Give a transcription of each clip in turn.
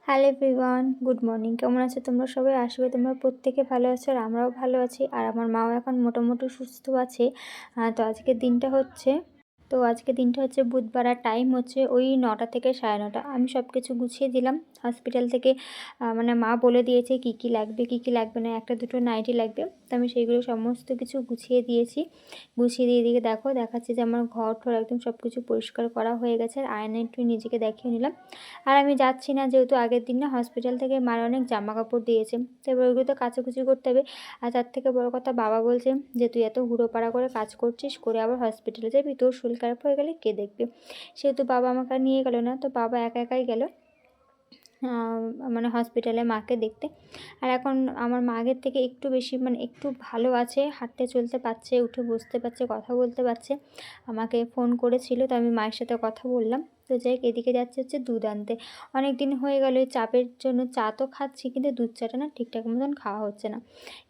Hello everyone, good morning. কেমন আছো তোমরা সবাই? আসবে তোমরা প্রত্যেকে ভালো আছো আর আমরাও ভালো আছি। আর আমার মাও এখন মোটামুটি সুস্থ আছে। তো আজকের দিনটা হচ্ছে বুধবার আর টাইম হচ্ছে ওই 9টা থেকে 9:30। আমি সব কিছু গুছিয়ে দিলাম হসপিটাল থেকে। মানে মা বলে দিয়েছে কী কী লাগবে কী কী লাগবে না, একটা দুটো নাইটি লাগবে। তো আমি সেইগুলো সমস্ত কিছু গুছিয়ে দিয়েছি। গুছিয়ে দিয়ে দিকে দেখাচ্ছে যে আমার ঘর ঠর একদম সব কিছু পরিষ্কার করা হয়ে গেছে। আর আয়নায় একটু নিজেকে দেখিয়ে নিলাম। আর আমি যাচ্ছি না, যেহেতু আগের দিন না হসপিটাল থেকে মার অনেক জামা কাপড় দিয়েছে, তো এবার ওইগুলো তো কাচাকুচি করতে হবে। আর তার থেকে বড় কথা, বাবা বলছে যে তুই এত হুড়োপাড়া করে কাজ করছিস, করে আবার হসপিটালে যাবি, তোর শরীর খারাপ হয়ে গেলে কে দেখবে। সেহেতু বাবা আমাকে আর নিয়ে গেল না, তো বাবা একা একাই গেল মানে হসপিটালে মাকে দেখতে। আর এখন আমার মা আগের থেকে একটু বেশি, মানে একটু ভালো আছে, হাঁটতে চলতে পারছে, উঠে বসতে পারছে, কথা বলতে পারছে। আমাকে ফোন করেছিল, তো আমি মায়ের সাথে কথা বললাম। তো যাই, এদিকে যাচ্ছে হচ্ছে দুধ আনতে। অনেক দিন হয়ে গেল এই চাপের জন্য চা তো খাচ্ছি, কিন্তু দুধ চাটা না ঠিকঠাক মতন খাওয়া হচ্ছে না।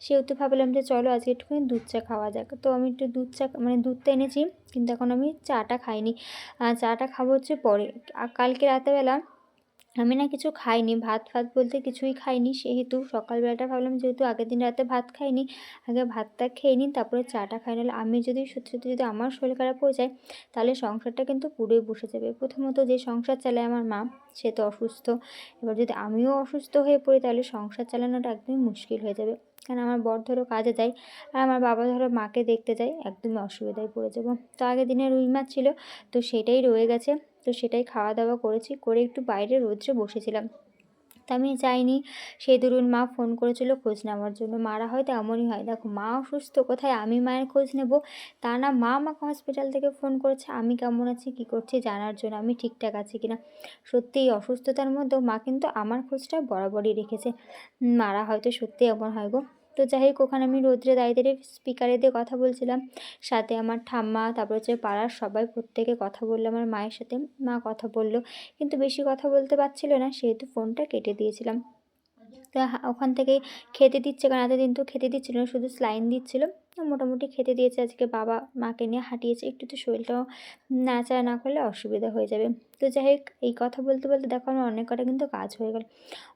সেহেতু ভাবলাম যে চলো আজকে একটুখানি দুধ চা খাওয়া যাক। তো আমি একটু দুধ চা, মানে দুধটা এনেছি, কিন্তু এখন আমি চাটা খাইনি। চাটা খাবো হচ্ছে পরে। কালকে রাতেবেলা আমি না কিছু খাইনি, ভাত ফাত বলতে কিছুই খাইনি। সেহেতু সকালবেলাটা ভাবলাম যেহেতু আগের দিন রাতে ভাত খাইনি, আগে ভাতটা খেয়ে নিই, তারপরে চাটা খাই। নাহলে আমি যদি সত্যি সত্যি যদি আমার শরীর খারাপ হয়ে যায়, তাহলে সংসারটা কিন্তু পুরোই বসে যাবে। প্রথমত যে সংসার চালায় আমার মা, সে তো অসুস্থ। এবার যদি আমিও অসুস্থ হয়ে পড়ি, তাহলে সংসার চালানোটা একদমই মুশকিল হয়ে যাবে। কারণ আমার বর ধরো কাজে যায়, আর আমার বাবা ধরো মাকে দেখতে যায়, একদমই অসুবিধায় পড়ে যাবো। তো আগের দিনে রুই মাছ ছিল, তো সেটাই রয়ে গেছে। তো সেটাই খাওয়া দাওয়া করেছি, করে একটু বাইরে রোদ্রে বসেছিলাম। তা আমি যাইনি। সেই দরুন মা ফোন করেছিল খোঁজ নেওয়ার জন্য। মারা হয়তো এমনই হয়, দেখো মা অসুস্থ, কোথায় আমি মায়ের খোঁজ নেব? তা না, মা আমাকে হসপিটাল থেকে ফোন করেছে আমি কেমন আছি কী করছি জানার জন্য, আমি ঠিকঠাক আছি কিনা। সত্যি এই অসুস্থতার মধ্যেও মা কিন্তু আমার খোঁজটা বরাবরই রেখেছে। মারা হয়তো সত্যি এমন হয় গো। তো যাই হোক, ওখানে আমি রোদ্রে দাঁড়িয়ে দাঁড়িয়ে স্পিকারে দিয়ে কথা বলছিলাম। সাথে আমার ঠাম্মা, তারপর হচ্ছে পাড়ার সবাই, প্রত্যেকে কথা বললো আমার মায়ের সাথে। মা কথা বললো, কিন্তু বেশি কথা বলতে পারছিল না, সেহেতু ফোনটা কেটে দিয়েছিলাম। তো ওখান থেকেই খেতে দিচ্ছে, কারণ এতদিন তো খেতে দিচ্ছিল না, শুধু স্যালাইন দিচ্ছিল। তো মোটামুটি খেতে দিয়েছে। আজকে বাবা মাকে নিয়ে হাঁটিয়েছে, একটু তো শরীরটাও নাড়াচাড়া না করলে অসুবিধা হয়ে যাবে। তো যাই হোক, এই কথা বলতে বলতে দেখো আমার অনেক কটা কিন্তু কাজ হয়ে গেল।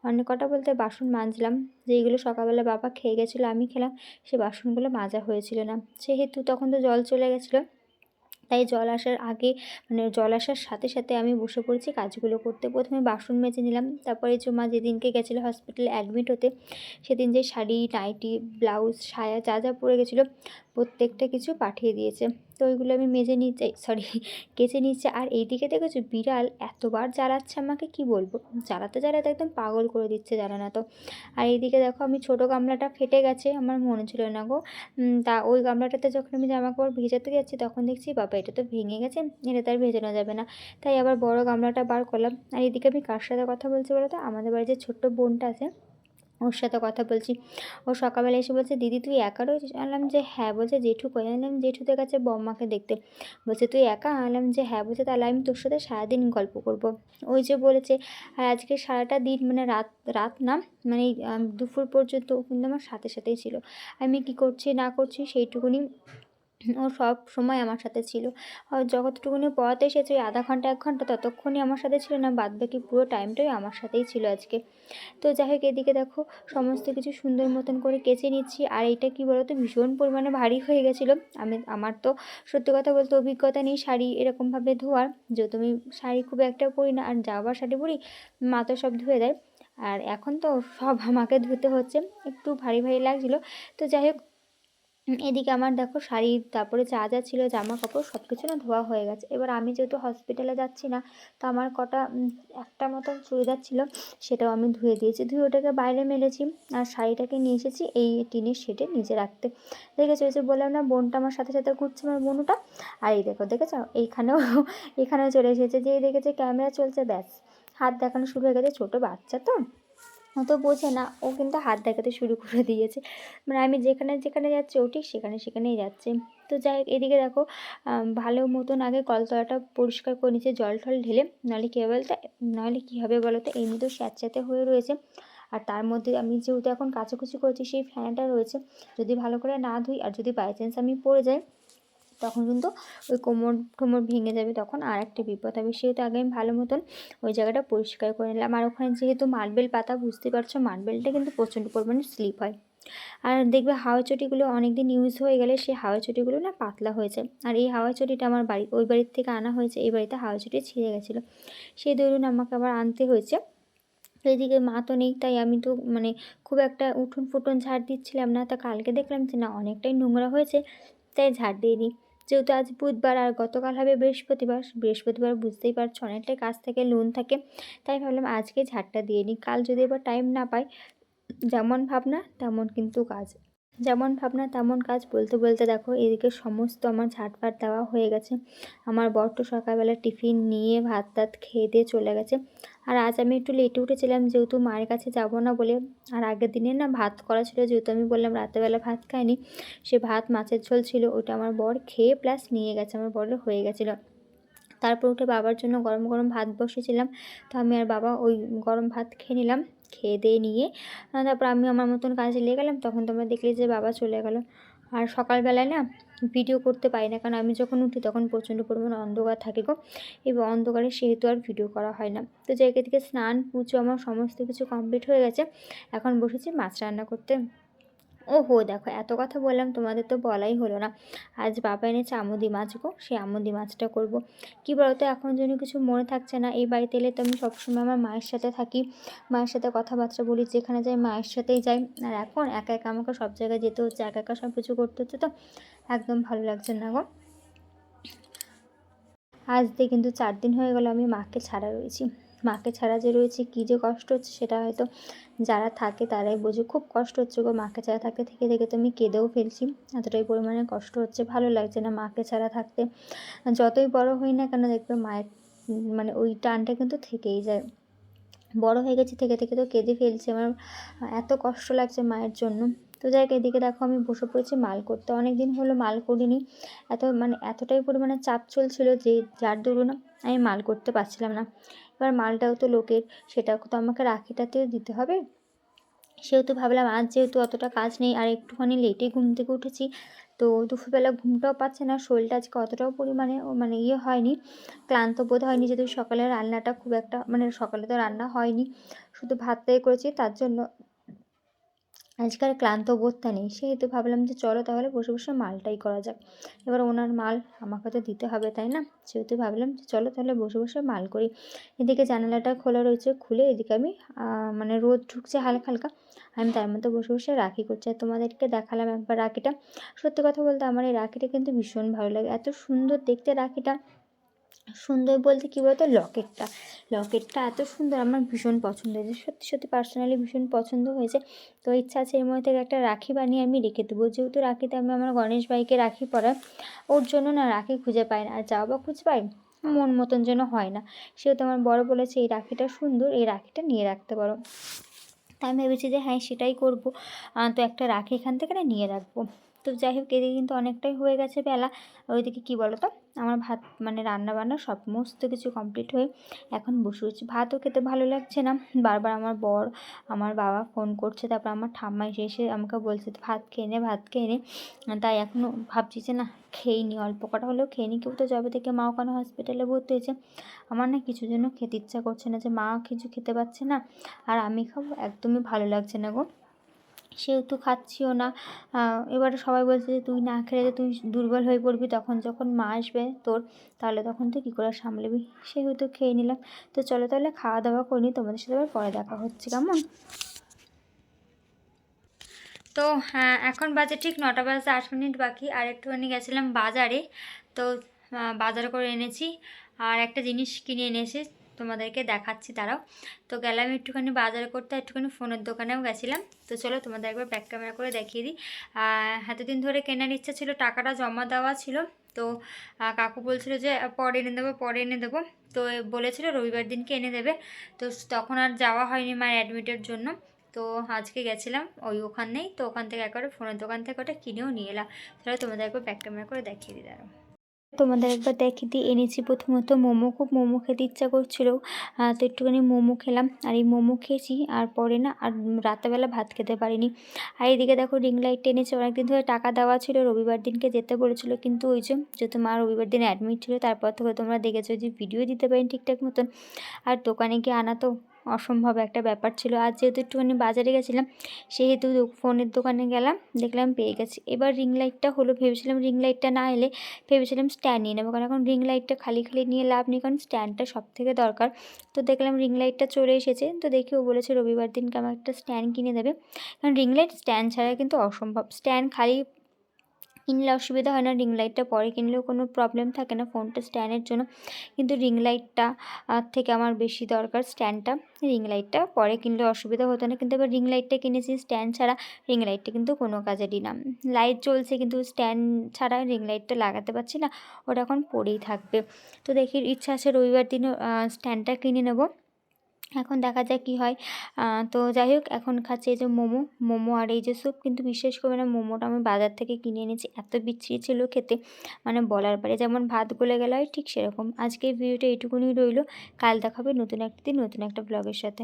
অনেক কটা বলতে বাসন মাজলাম, যেইগুলো সকালবেলা বাবা খেয়ে গেছিলো, আমি খেলাম, সে বাসনগুলো মাজা হয়েছিল না। সেহেতু তখন তো জল চলে গেছিলো, তাই জল আসার আগে, মানে জল আসার সাথে সাথে আমি বসে পড়েছি কাজগুলো করতে। প্রথমে বাসন মেজে নিলাম, তারপরে মা যেদিনকে গেছিলো হসপিটালে অ্যাডমিট হতে, সেদিন যে শাড়ি, নাইটি, ব্লাউজ, সায়া যা যা পরে গেছিলো, প্রত্যেকটা কিছু পাঠিয়ে দিয়েছে। তো ওইগুলো আমি মেজে নিচ্ছি, কেচে নিচ্ছে। আর এইদিকে দেখেছো বিড়াল এতবার জ্বালাচ্ছে আমাকে, কি বলবো, জ্বালাতে জ্বালাতে একদম পাগল করে দিচ্ছে জ্বালানা তো। আর এইদিকে দেখো আমি ছোটো গামলাটা ফেটে গেছে, আমার মনে ছিল না গো। তা ওই গামলাটাতে যখন আমি জামাকাপড় ভেজাতে যাচ্ছি, তখন দেখছি বাবা এটা তো ভেঙে গেছে, এটা তো আর ভেজানো যাবে না। তাই আবার বড় গামলাটা বার করলাম। আর এদিকে আমি কার সাথে কথা বলছি বলো তো? আমাদের বাড়ির যে ছোট্ট বোনটা আছে, ওর সাথে কথা বলছি। ও সকালবেলা এসে বলছে, দিদি তুই একা রয়েছিস? আনলাম যে হ্যাঁ। বলছে জেঠু কই? আনলাম জেঠুদের কাছে বম্মাকে দেখতে। বলছে তুই একা? আনলাম যে হ্যাঁ। বলছে তাহলে আমি তোর সাথে সারাদিন গল্প করব। ওই যে বলেছে। আর আজকে সারাটা দিন, মানে রাত রাত না, মানে দুপুর পর্যন্ত ও কিন্তু আমার সাথে সাথেই ছিল। আমি কী করছি না করছি সেইটুকুনি ও সব সময় আমার সাথে ছিল। যতটুকুনি পড়াতে এসেছে ওই আধা ঘন্টা 1 ঘন্টা ততক্ষণই আমার সাথে ছিল না, বাদবাকি পুরো টাইমটাই আমার সাথেই ছিল আজকে। তো যাই হোক, এদিকে দেখো সমস্ত কিছু সুন্দর মতন করে কেচে নিচ্ছি। আর এইটা কি বলতো, ভীষণ পরিমাণে ভারী হয়ে গেছিলো। আমার তো সত্যি কথা বলতে অভিজ্ঞতা নেই শাড়ি এরকমভাবে ধোয়ার, যেহেতু আমি শাড়ি খুব একটা পরি না, আর যাবার শাড়ি পরি মা তো সব ধুয়ে দেয়। আর এখন তো সব আমাকে ধুতে হচ্ছে, একটু ভারী ভারী লাগছিলো। তো যাই হোক, এদিকে আমার দেখো শাড়ি, তারপরে যা যা ছিল জামা কাপড় সব কিছু না ধোয়া হয়ে গেছে। এবার আমি যেহেতু হসপিটালে যাচ্ছি না, তো আমার কটা একটা মতন চুড়িদার ছিল, সেটাও আমি ধুয়ে দিয়েছি, ধুয়ে ওটাকে বাইরে মেলেছি। আর শাড়িটাকে নিয়ে এসেছি এই টিনের শেডে নিচে রাখতে। দেখেছো, এই যে বললাম না বোনটা আমার সাথে সাথে ঘুরছে, আমার বোনটা। আর এই দেখো, দেখেছো এইখানেও চলে এসেছে, যেই দেখেছে ক্যামেরা চলছে, ব্যাস হাত দেখানো শুরু হয়ে গেছে। ছোটো বাচ্চা তো, ও তো বোঝে না, ও কিন্তু হাত দেখাতে শুরু করে দিয়েছে। মানে আমি যেখানে যেখানে যাচ্ছি ও ঠিক সেখানে সেখানেই যাচ্ছে। তো যাই হোক, এদিকে দেখো ভালো মতন আগে কলতলাটা পরিষ্কার করে নিচ্ছে জল টল ঢেলে, নাহলে কী হবে বলতে, নাহলে কী হবে বলো তো, এমনিতেও স্যাঁতস্যাঁতে হয়ে রয়েছে। আর তার মধ্যে আমি যেহেতু এখন কাচাকুচি করছি, সেই ফ্যানটা রয়েছে, যদি ভালো করে না ধুই আর যদি বাই চান্স আমি পড়ে যাই, তখন কিন্তু ওই কোমর টোমর ভেঙে যাবে, তখন আর একটা বিপদ হবে। সেহেতু আগে আমি ভালো মতন ওই জায়গাটা পরিষ্কার করে নিলাম। আর ওখানে যেহেতু মার্বেল পাতা, বুঝতে পারছো মার্বেলটা কিন্তু প্রচণ্ড পরিমাণে স্লিপ হয়। আর দেখবে হাওয়াই চটিগুলো অনেক দিন ইউজ হয়ে গেলে সেই হাওয়াই চটিগুলো না পাতলা হয়ে যায়। আর এই হাওয়াই চটিটা আমার ওই বাড়ির থেকে আনা হয়েছে, এই বাড়িতে হাওয়াই চটি ছিঁড়ে গেছিলো, সেই দরুন আমাকে আবার আনতে হয়েছে। তো এদিকে মা তো নেই, তাই আমি তো মানে খুব একটা উঠোন ফুটুন ঝাড় দিচ্ছিলাম না। তা কালকে দেখলাম যে না অনেকটাই নোংরা হয়েছে, তাই ঝাড় দিয়ে নিই। যেহেতু আজ বুধবার আর গতকাল হবে বৃহস্পতিবার, বৃহস্পতিবার বুঝতেই পারছো অনেকটাই কাজ থাকে, লোন থাকে, তাই ভাবলাম আজকে ঝাড়টা দিয়ে নিই। কাল যদি এবার টাইম না পাই, যেমন ভাবনা তেমন কিন্তু কাজ, যেমন ভাবনা তেমন কাজ বলতে বলতে দেখো এদিকে সমস্ত আমার ঝাঁটফাট দেওয়া হয়ে গেছে। আমার বর তো সকালবেলা টিফিন নিয়ে ভাত টাত খেয়ে দিয়ে চলে গেছে। আর আজ আমি একটু লেটে উঠেছিলাম, যেহেতু মায়ের কাছে যাব না বলে। আর আগের দিনে না ভাত করা ছিল, যেহেতু আমি বললাম রাতেরবেলা ভাত খাইনি, সে ভাত মাছের ঝোল ছিল, ওটা আমার বর খেয়ে প্লাস নিয়ে গেছে, আমার বরের হয়ে গেছিলো। তারপর উঠে বাবার জন্য গরম গরম ভাত বসেছিলাম, তো আমি আর বাবা ওই গরম ভাত খেয়ে নিলাম। খেয়ে দিয়ে নিয়ে তারপর আমি আমার মতন কাজে লেগে গেলাম। তখন তোমরা দেখলে যে বাবা চলে গেল। আর সকালবেলায় না ভিডিও করতে পারি না, কারণ আমি যখন উঠি তখন প্রচণ্ড পরিমাণে অন্ধকার থাকে গো, এবং অন্ধকারে সেহেতু আর ভিডিও করা হয় না। তো জায়গা থেকে স্নান পুজো আমার সমস্ত কিছু কমপ্লিট হয়ে গেছে। এখন বসেছি মাছ রান্না করতে। ওহো দেখো এত কথা বললাম, তোমাদের তো বলাই হলো না, আজ বাবা এনেছে আমুদি মাছ গো, সেই আমুদি মাছটা করব। কি বলতো এখন যেন কিছু মনে থাকছে না। এই বাড়িতে এলে তো আমি সবসময় আমার মায়ের সাথে থাকি, মায়ের সাথে কথাবার্তা বলি, যেখানে যাই মায়ের সাথেই যাই। আর এখন একা একা আমাকে সব জায়গায় যেতে হচ্ছে, একা একা সব কিছু করতে হচ্ছে, তো একদম ভালো লাগছে না গো। আজ দিয়ে কিন্তু 4 দিন হয়ে গেল আমি মাকে ছাড়া রয়েছি। মাকে ছাড়া যে রয়েছে কী যে কষ্ট হচ্ছে সেটা হয়তো যারা থাকে তারাই বোঝে। খুব কষ্ট হচ্ছে গো, মাকে ছাড়া থাকতে থেকে থেকে তো আমি কেঁদেও ফেলছি, এতটাই পরিমাণে কষ্ট হচ্ছে, ভালো লাগছে না মাকে ছাড়া থাকতে। যতই বড় হই না কেন দেখবে মায়ের মানে ওই টানটা কিন্তু থেকেই যায়। বড় হয়ে গেছি থেকে থেকে তো কেঁদে ফেলছি, আমার এত কষ্ট লাগছে মায়ের জন্য। তো যাই হোক এদিকে দেখো আমি বসে পড়েছি মাল করতে, অনেক দিন হলো মাল করিনি। এতটাই পরিমাণে চাপ চলছিল যে যার দরুন আমি মাল করতে পারছিলাম না। এবার মালটাও তো লোকের, সেটাও তো আমাকে রাখিটাতেও দিতে হবে। সেহেতু ভাবলাম আজ যেহেতু অতটা কাজ নেই, আর একটুখানি লেটে ঘুম থেকে উঠেছি, তো দুপুরবেলা ঘুমটাও পাচ্ছে না, শরীরটা আজকে অতটাও পরিমাণে ইয়ে হয়নি, ক্লান্ত বোধ হয়নি, যেহেতু সকালে রান্নাটা খুব একটা সকালে তো রান্না হয়নি, শুধু ভাতটাই করেছি, তার জন্য আজকাল ক্লান্ত বোধটা নেই। সেহেতু ভাবলাম যে চলো তাহলে বসে বসে মালটাই করা যাক। এবার ওনার মাল আমাকে তো দিতে হবে তাই না, সেহেতু ভাবলাম যে চলো তাহলে বসে বসে মাল করি। এদিকে জানালাটা খোলা রয়েছে, খুলে এদিকে আমি রোদ ঢুকছে হালকা হালকা, আমি তার মধ্যে বসে বসে রাখি করছি। আর তোমাদেরকে দেখালাম একবার রাখিটা। সত্যি কথা বলতে আমার এই রাখিটা কিন্তু ভীষণ ভালো লাগে, এত সুন্দর দেখতে রাখিটা। সুন্দর বলতে কী বলতো, লকেটটা এত সুন্দর, আমার ভীষণ পছন্দ হয়েছে, সত্যি সত্যি পার্সোনালি ভীষণ পছন্দ হয়েছে। তো ইচ্ছা আছে এর মধ্যে থেকে একটা রাখি বানিয়ে আমি রেখে দেবো, যেহেতু রাখিতে আমি আমার গণেশ ভাইকে রাখি পরাই, ওর জন্য না রাখি খুঁজে পাই না, আর যাও বা খুঁজে পাই মন মতন যেন হয় না। সেহেতু আমার বড় বলেছে এই রাখিটা সুন্দর, এই রাখিটা নিয়ে রাখতে পারো। তাই আমি ভেবেছি যে হ্যাঁ সেটাই করবো, তো একটা রাখি এখান থেকে না নিয়ে রাখবো। তো যাই হোক এদিকে কিন্তু অনেকটাই হয়ে গেছে বেলা। ওইদিকে কী বলো তো, আমার ভাত রান্না বান্না সমস্ত কিছু কমপ্লিট হয়ে এখন বসে রয়েছি। ভাতও খেতে ভালো লাগছে না, বারবার আমার বর আমার বাবা ফোন করছে, তারপর আমার ঠাম্মা এসে এসে আমাকে বলছে ভাত খেয়ে নে ভাত খেয়ে নে। তাই এখনও ভাবছি যে না খেয়ে নিই, অল্প কটা হলেও খেয়ে নিই। কেউ তো যবে থেকে মা ওখানে হসপিটালে ভর্তি হয়েছে, আমার না কিছু জন্য খেতে ইচ্ছা করছে না, যে মা কিছু খেতে পাচ্ছে না আর আমি খাবো, একদমই ভালো লাগছে না গো। সেহেতু খাচ্ছিও না। এবারে সবাই বলছে যে তুই না খেলে তুই দুর্বল হয়ে পড়বি, তখন যখন মা আসবে তোর, তাহলে তখন তুই কী করে সামলাবি। সেহেতু খেয়ে নিলাম। তো চলো তাহলে খাওয়া দাওয়া করিনি, তোমাদের সাথে আবার পরে দেখা হচ্ছে কেমন। তো হ্যাঁ এখন বাজে ঠিক 9টা বাজতে 8 মিনিট বাকি, আর একটুখানি গেছিলাম বাজারে, তো বাজার করে এনেছি আর একটা জিনিস কিনে এনেছি, তোমাদেরকে দেখাচ্ছি তারাও। তো গেলাম একটুখানি বাজার করতে, একটুখানি ফোনের দোকানেও গেছিলাম। তো চলো তোমাদের একবার ব্যাক ক্যামেরা করে দেখিয়ে দিই। এতদিন ধরে কেনার ইচ্ছা ছিল, টাকাটা জমা দেওয়া ছিল, তো কাকু বলছিল যে পরে এনে দেবো পরে এনে দেবো, তো বলেছিল রবিবার দিনকে এনে দেবে। তো তখন আর যাওয়া হয়নি মায়ের অ্যাডমিটের জন্য। তো আজকে গেছিলাম ওখানেই, তো ওখান থেকে একবারে ফোনের দোকান থেকে ওটা কিনেও নিয়ে এলাম। তাহলে তোমাদের একবার ব্যাক ক্যামেরা করে দেখিয়ে দিই দাঁড়াও। তোমাদের একবার দেখিয়ে দিই, এনেছি প্রথমত মোমো। খুব মোমো খেতে ইচ্ছা করছিল, তো একটুখানি মোমো খেলাম। আর এই মোমো খেয়েছি, আর পরে না আর রাত্রেবেলা ভাত খেতে পারিনি। আর এদিকে দেখো রিং লাইটটা এনেছি, অনেকদিন ধরে টাকা দেওয়া ছিল, রবিবার দিনকে যেতে বলেছিল, কিন্তু ওই যে যেহেতু মা রবিবার দিন অ্যাডমিট ছিল, তারপর থেকে তোমরা দেখেছো যে ভিডিও দিতে পারিনি ঠিকঠাক মতন। আর দোকানে গিয়ে আনা তো অসম্ভব একটা ব্যাপার ছিল। আর যেহেতু একটুখানি বাজারে গেছিলাম, সেহেতু ফোনের দোকানে গেলাম, দেখলাম পেয়ে গেছি। এবার রিং লাইটটা হলো, ভেবেছিলাম রিং লাইটটা না এলে ভেবেছিলাম স্ট্যান্ড নিয়ে নেবো, কারণ এখন রিং লাইটটা খালি খালি নিয়ে লাভ নেই, কারণ স্ট্যান্ডটা সবথেকে দরকার। তো দেখলাম রিং লাইটটা চলে এসেছে, তো দেখি ও বলেছে রবিবার দিনকে আমার একটা স্ট্যান্ড কিনে দেবে, কারণ রিং লাইট স্ট্যান্ড ছাড়া কিন্তু অসম্ভব। স্ট্যান্ড খালি কিনলে অসুবিধা হয় না, রিং লাইটটা পরে কিনলেও কোনো প্রবলেম থাকে না ফোনটা স্ট্যান্ডের জন্য, কিন্তু রিং লাইটটা থেকে আমার বেশি দরকার স্ট্যান্ডটা। রিং লাইটটা পরে কিনলে অসুবিধা হতো না, কিন্তু এবার রিং লাইটটা কিনেছি স্ট্যান্ড ছাড়া, রিং লাইটটা কিন্তু কোনো কাজেরই না। লাইট জ্বলছে কিন্তু স্ট্যান্ড ছাড়া রিং লাইটটা লাগাতে পারছি না, ওটা এখন পড়েই থাকবে। তো দেখি ইচ্ছা আছে রবিবার দিনও স্ট্যান্ডটা কিনে নেব, এখন দেখা যাক কী হয়। তো যাই হোক, এখন খাচ্ছি এই যে মোমো আর এই যে স্যুপ। কিন্তু বিশ্বাস করবে না, মোমোটা আমি বাজার থেকে কিনে এনেছি, এত বিচ্ছিরি ছিল খেতে, মানে বলার বাইরে। যেমন ভাত গলে গেলে হয় ঠিক সেরকম। আজকের ভিডিওটা এইটুকুনি রইলো, কাল দেখা হবে নতুন একটা দিন নতুন একটা ব্লগের সাথে।